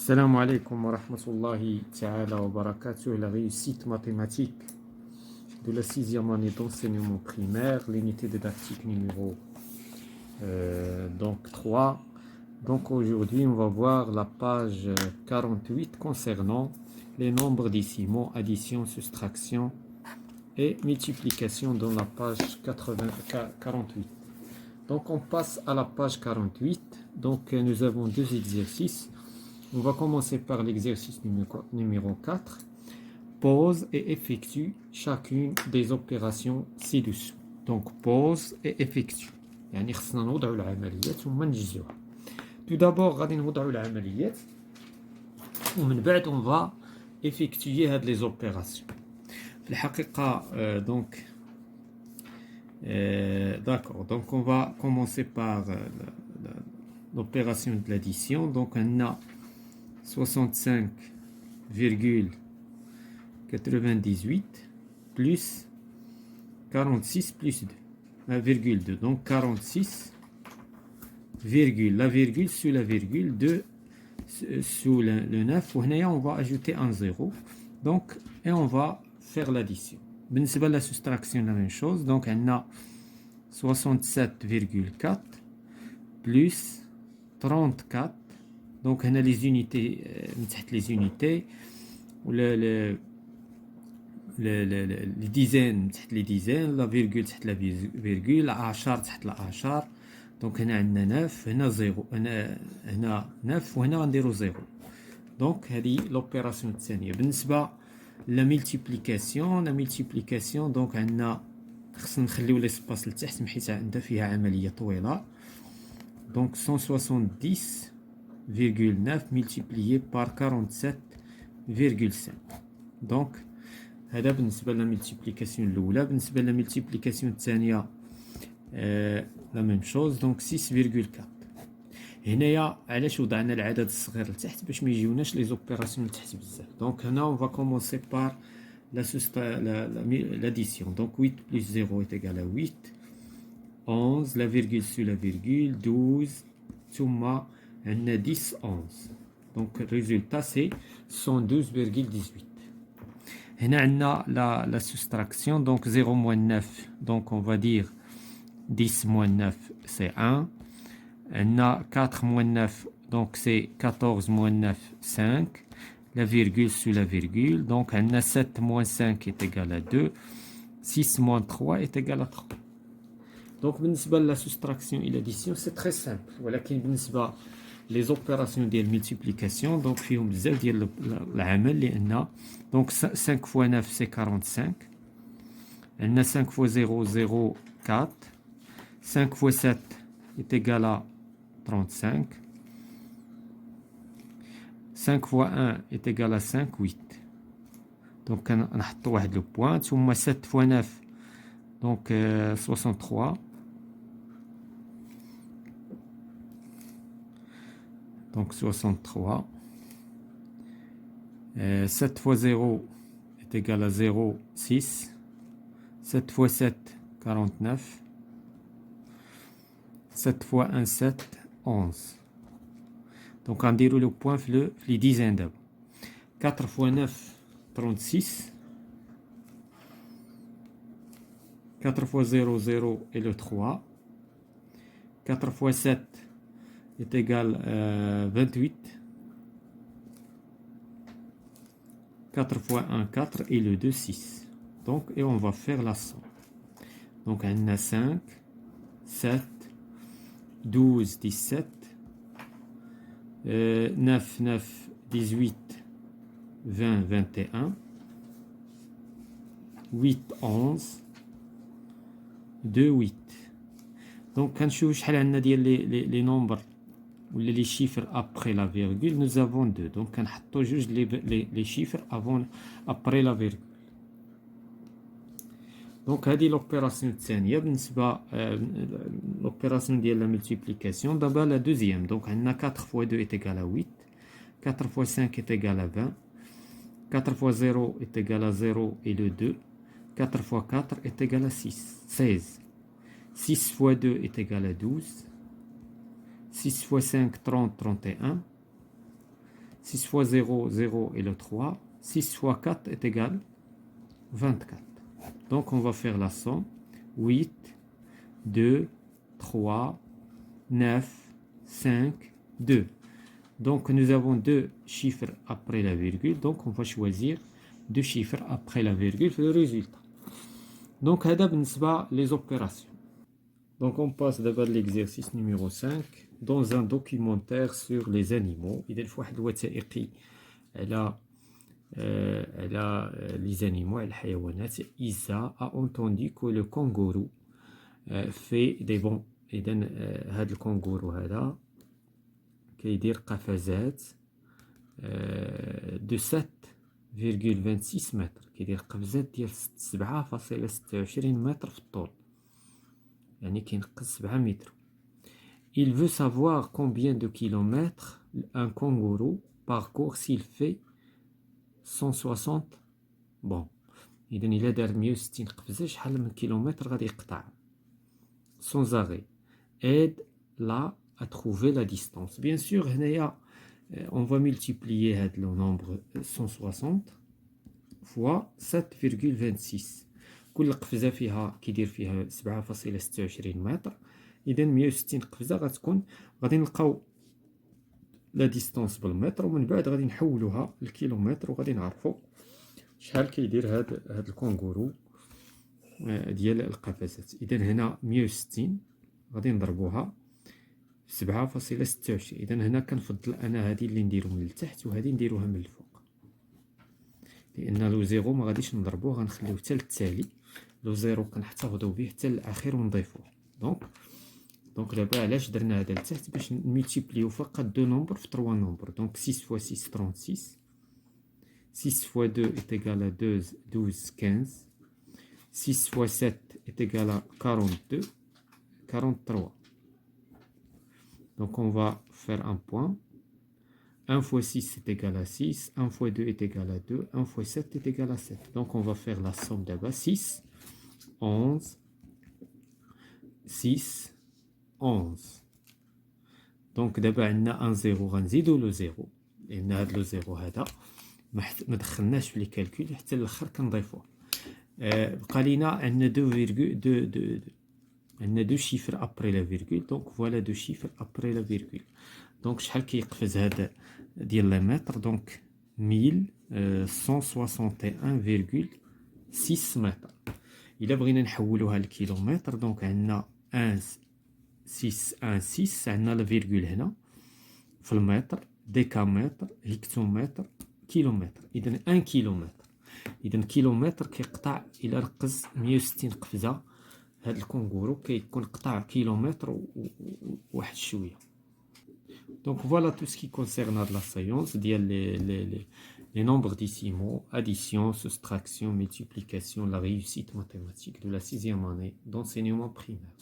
Salam alaikum wa rahmatullahi ta'ala wa barakatuh. La réussite mathématique de la sixième année d'enseignement primaire, l'unité didactique numéro 3. Donc aujourd'hui, on va voir la page 48 concernant les nombres décimaux, addition, soustraction et multiplication dans la page 48. Donc on passe à la page 48. Donc nous avons deux exercices. On va commencer par l'exercice numéro 4. Pose et effectue chacune des opérations ci-dessous. Donc pose et effectue. يعني خصنا نوضعوا العمليات ثم نجزوها. Tout d'abord غادي نوضعوا العمليات ومن بعد on va effectuer هاد les opérations. في الحقيقة d'accord. Donc on va commencer par l'opération de l'addition. Donc on a 65,98 plus 46 plus 2, donc 46, la virgule sous la virgule, 2 sous le 9, on va ajouter un 0, donc, et on va faire l'addition. بالنسبة la soustraction, la même chose, donc on a 67,4 plus 34. Donc on a les unités, les unités, ou les dizaines, la virgule, la virgule, la عشر, la عشر. Donc on a 9, on a 0, on a 9, on a 0. Donc c'est l'opération الثانية. بالنسبة la multiplication, donc on a خصنا نخليو l'espace لتحت حيت عندها فيها عملية طويلة. Donc 170,9 multiplié par 47,5. Donc هذا بالنسبة للملتيبليكاسيون الأولى. بالنسبة للملتيبليكاسيون الثانية la même chose, donc 6,4. هنايا علاش وضعنا العدد الصغير لتحت باش ما يجيوناش لي زوبيراسيون لتحت بزاف. Donc هنا on va commencer par l'addition. Donc 8 plus 0 est égal à 8, 11, la virgule sur la virgule, 12, ثم on a 10, 11. Donc le résultat c'est 112,18. On a la soustraction, donc 0 moins 9, donc on va dire 10 moins 9 c'est 1. On a 4 moins 9, donc c'est 14 moins 9, 5. La virgule sur la virgule, donc on a 7 moins 5 est égal à 2. 6 moins 3 est égal à 3. Donc بالنسبة la soustraction et l'addition c'est très simple. ولكن بالنسبة les opérations de multiplication, donc فيهم بزاف ديال العمل لأن donc 5 fois 9 c'est 45. On a 5 fois 0, 0, 4. 5 fois 7 est égal à 35. 5 fois 1 est égal à 5, 8. Donc نحطوا واحد le point. ثم 7 fois 9, donc 63. Donc 63. 7 fois 0 est égal à 0, 6. 7 fois 7, 49. 7 fois 1, 7, 11. Donc on déroule le point les dizaines d'abord. 4 fois 9, 36. 4 fois 0, 0 et le 3. 4 fois 7 est égal à 28. 4 fois 1, 4 et le 2, 6. Donc, et on va faire la somme. Donc, on a 5, 7, 12, 17, 9, 9, 18, 20, 21, 8, 11, 2, 8. Donc, quand je suis les nombres ou les chiffres après la virgule, nous avons 2. Donc, on a juste les chiffres après la virgule. Donc, هذه l'opération الثانية. بالنسبة l'opération de la multiplication, d'abord la deuxième. Donc, on a 4 fois 2 est égal à 8. 4 fois 5 est égal à 20. 4 fois 0 est égal à 0 et le 2. 4 fois 4 est égal à 6, 16. 6 fois 2 est égal à 12. 6 fois 5, 30, 31. 6 fois 0, 0 et le 3. 6 fois 4 est égal 24. Donc on va faire la somme. 8, 2, 3, 9, 5, 2. Donc nous avons deux chiffres après la virgule. Donc on va choisir deux chiffres après la virgule pour le résultat. Donc هذا بالنسبة les opérations. Donc on passe d'abord l'exercice numéro 5 dans un documentaire sur les animaux. إذا في واحد الوثائقي على les animaux, الحيوانات. Isa a entendu que le kangourou fait des bons. إذا هذا الكونغورو هذا كيدير قفزات de 7,26 متر. كيدير قفزات ديال 7.26 متر في الطول، يعني كينقص 7 متر. Il veut savoir combien de kilomètres un kangourou parcourt s'il fait 160 bon. إذا إلا دار 160 قفزة شحال من كيلومتر غادي يقطع sans arrêt. Aide là à trouver la distance. Bien sûr, on va multiplier le nombre 160 fois 7,26. كل قفزة فيها كيدير فيها 7.26 متر. إذا 160 قفزة غتكون غادي نلقاو لا ديستانس بالمتر، ومن بعد غادي نحولوها للكيلومتر وغادي نعرفوا شحال كيدير هاد الكونغورو ديال القفزات. إذا هنا 160 غادي نضربوها 7.26. إذا هنا كنفضل أنا هذه اللي نديرو من التحت وهذه نديروها من الفوق، لأن لو زيرو ما غاديش نضربوه، غنخليوه حتى للتالي. لو زيرو كنحتفظوا به حتى للأخير ونضيفوه. دونك دابا علاش درنا هذا لتحت؟ باش نميتيبليو فقط دو نومبر في 3 نومبر. دونك 6 fois 6 36. 6 fois 2 est égal à 12, 15. 6 fois 7 est égal à 42, 43. Donc on va faire un point. 1 fois 6 est égal à 6, 1 fois 2 est égal à 2, 1 fois 7 est égal à 7. Donc on va faire la somme d'abord. 6, 11, 6, 11. Donc d'abord on a un 0, غنزيدو le 0. لأن هذا le 0 هذا ما دخلناش في لي كالكول حتى الاخر كنضيفوه. بقى لينا عندنا 2 chiffres après la virgule. Donc voilà 2 chiffres après la virgule. Donc شحال كيقفز هذا ديال لي متر؟ دونك 1161,6 متر. إلا بغينا نحولوها لكيلومتر دونك عندنا 1616، عندنا لا فيرغول هنا في المتر، ديكامتر، هكتومتر، كيلومتر. إذا 1 كيلومتر. إذا كيلومتر كيقطع إلا ركز 160 قفزة. هاد الكونغورو كيكون قطع كيلومتر وواحد شوية. Donc voilà tout ce qui concerne la science ديال les nombres décimaux, addition, soustraction, multiplication, la réussite mathématique de la 6e année d'enseignement primaire.